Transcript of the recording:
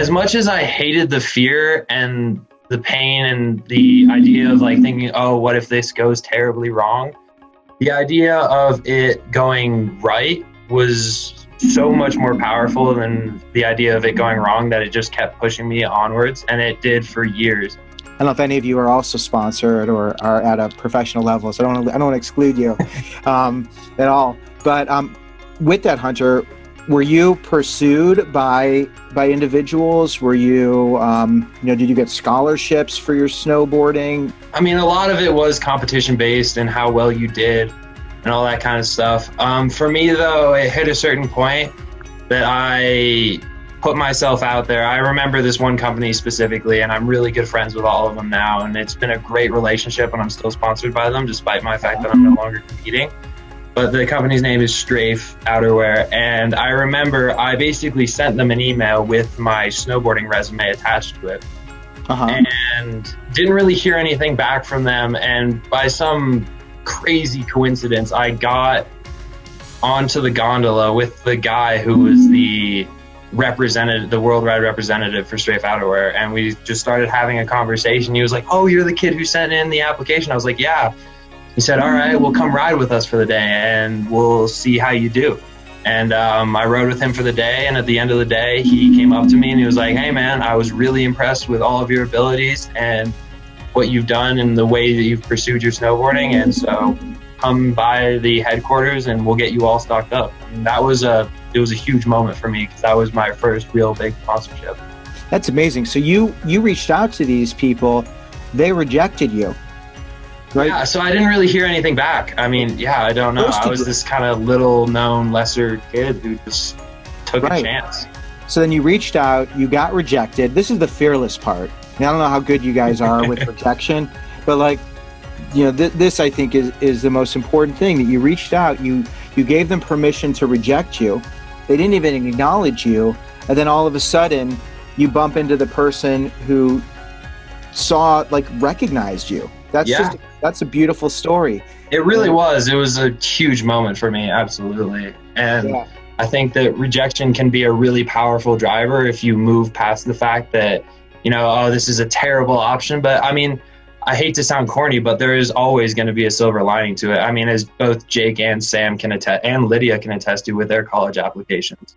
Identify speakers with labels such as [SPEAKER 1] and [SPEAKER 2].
[SPEAKER 1] as much as I hated the fear and the pain and the idea of like thinking, oh, what if this goes terribly wrong? The idea of it going right was so much more powerful than the idea of it going wrong, that it just kept pushing me onwards, and it did for years.
[SPEAKER 2] I don't know if any of you are also sponsored or are at a professional level, so I don't want to exclude you at all. But with that, Hunter, were you pursued by individuals? Were you, did you get scholarships for your snowboarding?
[SPEAKER 1] I mean, a lot of it was competition based and how well you did and all that kind of stuff. For me, though, it hit a certain point that I put myself out there. I remember this one company specifically, and I'm really good friends with all of them now, and it's been a great relationship, and I'm still sponsored by them despite my fact that I'm no longer competing. But the company's name is Strafe Underwear, and I remember I basically sent them an email with my snowboarding resume attached to it, and didn't really hear anything back from them, and by some crazy coincidence, I got onto the gondola with the guy who was the worldwide representative for Strafe Underwear, and we just started having a conversation. He was like, "Oh, you're the kid who sent in the application?" I was like, "Yeah." He said, "All right, well, come ride with us for the day and we'll see how you do." And I rode with him for the day, and at the end of the day, he came up to me and he was like, "Hey man, I was really impressed with all of your abilities and what you've done and the way that you've pursued your snowboarding, and so come by the headquarters and we'll get you all stocked up." And it was a huge moment for me because that was my first real big sponsorship.
[SPEAKER 2] That's amazing. So you reached out to these people, they rejected you, right?
[SPEAKER 1] Yeah, so I didn't really hear anything back. I mean, I don't know. I was this kind of little known, lesser kid who just took a chance.
[SPEAKER 2] So then you reached out, you got rejected. This is the fearless part. Now, I don't know how good you guys are with rejection, but this I think is the most important thing, that you reached out, you gave them permission to reject you. They didn't even acknowledge you. And then all of a sudden you bump into the person who recognized you. That's a beautiful story.
[SPEAKER 1] It really was. It was a huge moment for me. Absolutely. And I think that rejection can be a really powerful driver if you move past the fact that, this is a terrible option. But I mean, I hate to sound corny, but there is always going to be a silver lining to it. I mean, as both Jake and Sam can attest, and Lydia can attest to with their college applications.